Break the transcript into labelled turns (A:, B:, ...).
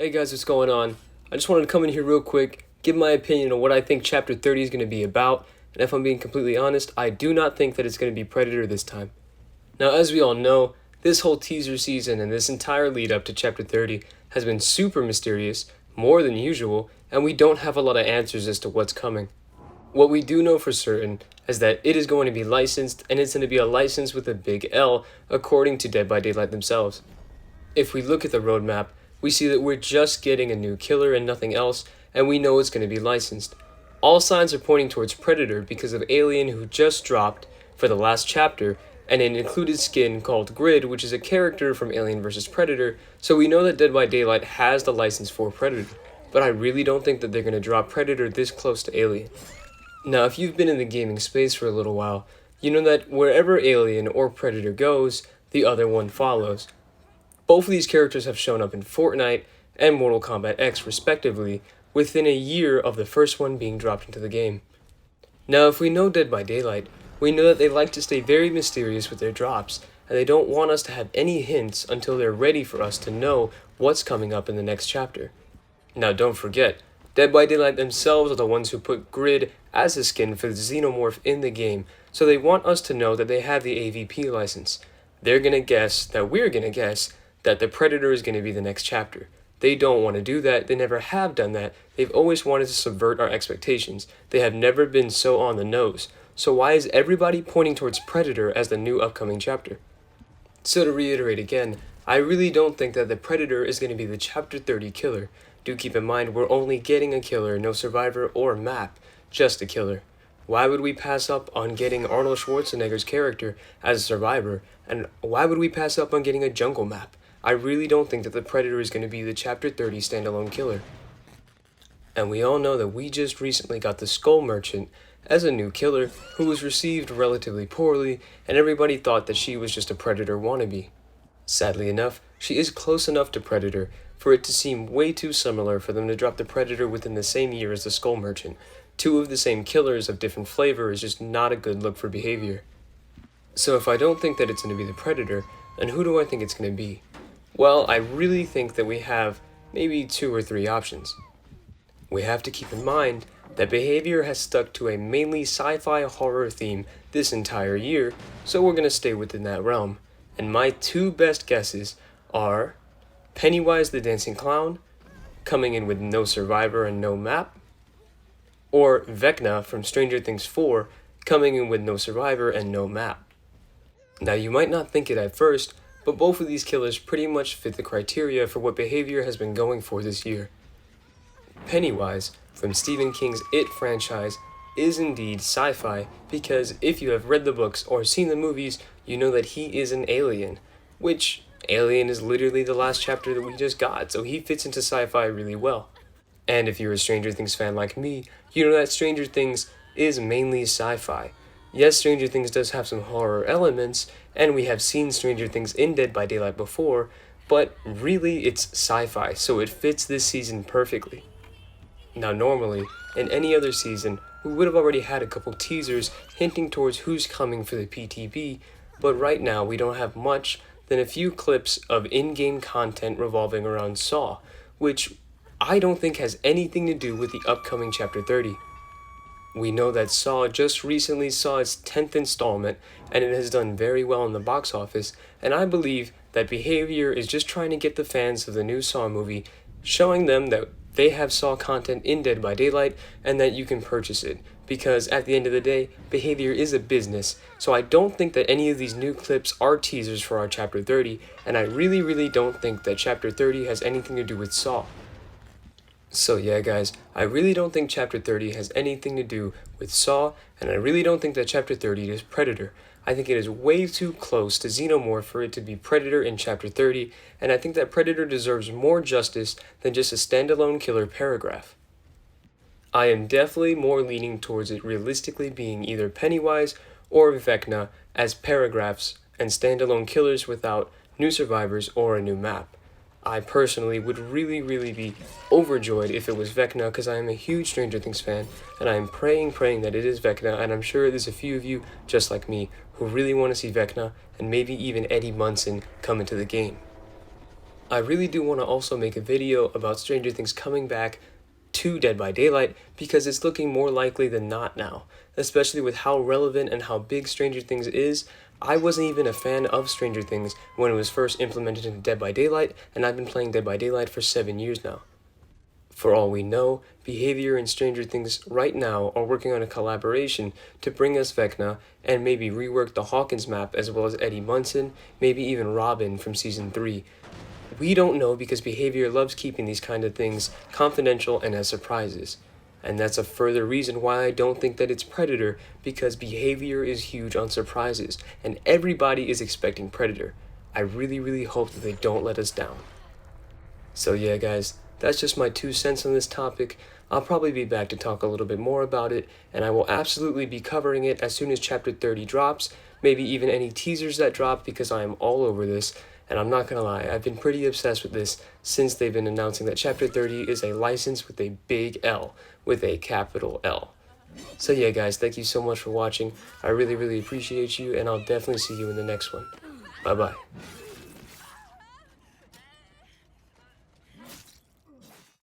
A: Hey guys, what's going on? I just wanted to come in here real quick, give my opinion on what I think Chapter 30 is going to be about, and if I'm being completely honest, I do not think that it's going to be Predator this time. Now, as we all know, this whole teaser season and this entire lead up to Chapter 30 has been super mysterious, more than usual, and we don't have a lot of answers as to what's coming. What we do know for certain is that it is going to be licensed, and it's going to be a license with a big L, according to Dead by Daylight themselves. If we look at the roadmap, we see that we're just getting a new killer and nothing else, and we know it's going to be licensed. All signs are pointing towards Predator because of Alien, who just dropped for the last chapter, and an included skin called Grid, which is a character from Alien vs. Predator, so we know that Dead by Daylight has the license for Predator, but I really don't think that they're going to drop Predator this close to Alien. Now, if you've been in the gaming space for a little while, you know that wherever Alien or Predator goes, the other one follows. Both of these characters have shown up in Fortnite and Mortal Kombat X respectively, within a year of the first one being dropped into the game. Now, if we know Dead by Daylight, we know that they like to stay very mysterious with their drops, and they don't want us to have any hints until they're ready for us to know what's coming up in the next chapter. Now, don't forget, Dead by Daylight themselves are the ones who put Grid as a skin for the Xenomorph in the game, so they want us to know that they have the AVP license. They're gonna guess that we're gonna guess that the Predator is gonna be the next chapter. They don't want to do that, they never have done that, they've always wanted to subvert our expectations. They have never been so on the nose. So why is everybody pointing towards Predator as the new upcoming chapter? So to reiterate again, I really don't think that the Predator is going to be the Chapter 30 killer. Do keep in mind we're only getting a killer, no survivor or map, just a killer. Why would we pass up on getting Arnold Schwarzenegger's character as a survivor, and why would we pass up on getting a jungle map? I really don't think that the Predator is going to be the Chapter 30 standalone killer. And we all know that we just recently got the Skull Merchant as a new killer who was received relatively poorly, and everybody thought that she was just a Predator wannabe. Sadly enough, she is close enough to Predator for it to seem way too similar for them to drop the Predator within the same year as the Skull Merchant. Two of the same killers of different flavor is just not a good look for behavior. So if I don't think that it's going to be the Predator, then who do I think it's going to be? Well, I really think that we have maybe 2 or 3 options. We have to keep in mind that behavior has stuck to a mainly sci-fi horror theme this entire year, so we're going to stay within that realm. And my 2 best guesses are Pennywise the Dancing Clown, coming in with no survivor and no map, or Vecna from Stranger Things 4, coming in with no survivor and no map. Now, you might not think it at first, but both of these killers pretty much fit the criteria for what behavior has been going for this year. Pennywise, from Stephen King's It franchise, is indeed sci-fi, because if you have read the books or seen the movies, you know that he is an alien, which Alien is literally the last chapter that we just got, so he fits into sci-fi really well. And if you're a Stranger Things fan like me, you know that Stranger Things is mainly sci-fi. Yes, Stranger Things does have some horror elements, and we have seen Stranger Things in Dead by Daylight before, but really it's sci-fi, so it fits this season perfectly. Now normally, in any other season, we would have already had a couple teasers hinting towards who's coming for the PTB, but right now we don't have much than a few clips of in-game content revolving around Saw, which I don't think has anything to do with the upcoming Chapter 30. We know that Saw just recently saw its 10th installment, and it has done very well in the box office, and I believe that behavior is just trying to get the fans of the new Saw movie, showing them that they have Saw content in Dead by Daylight, and that you can purchase it, because at the end of the day, behavior is a business, so I don't think that any of these new clips are teasers for our Chapter 30, and I really don't think that Chapter 30 has anything to do with Saw. So yeah guys, I really don't think Chapter 30 has anything to do with Saw, and I really don't think that Chapter 30 is Predator. I think it is way too close to Xenomorph for it to be Predator in Chapter 30, and I think that Predator deserves more justice than just a standalone killer paragraph. I am definitely more leaning towards it realistically being either Pennywise or Vecna as paragraphs and standalone killers without new survivors or a new map. I personally would really be overjoyed if it was Vecna, because I am a huge Stranger Things fan, and I am praying that it is Vecna, and I'm sure there's a few of you, just like me, who really want to see Vecna, and maybe even Eddie Munson come into the game. I really do want to also make a video about Stranger Things coming back to Dead by Daylight because it's looking more likely than not now, especially with how relevant and how big Stranger Things is. I wasn't even a fan of Stranger Things when it was first implemented in Dead by Daylight, and I've been playing Dead by Daylight for 7 years now. For all we know, Behavior and Stranger Things right now are working on a collaboration to bring us Vecna and maybe rework the Hawkins map as well as Eddie Munson, maybe even Robin from Season 3. We don't know because Behavior loves keeping these kind of things confidential and as surprises. And that's a further reason why I don't think that it's Predator, because Behavior is huge on surprises, and everybody is expecting Predator. I really hope that they don't let us down. So yeah guys, that's just my 2 cents on this topic. I'll probably be back to talk a little bit more about it, and I will absolutely be covering it as soon as Chapter 30 drops, maybe even any teasers that drop, because I am all over this. And I'm not gonna lie, I've been pretty obsessed with this since they've been announcing that Chapter 30 is a license with a big L, with a capital L. So yeah guys, thank you so much for watching. I really appreciate you, and I'll definitely see you in the next one. Bye bye.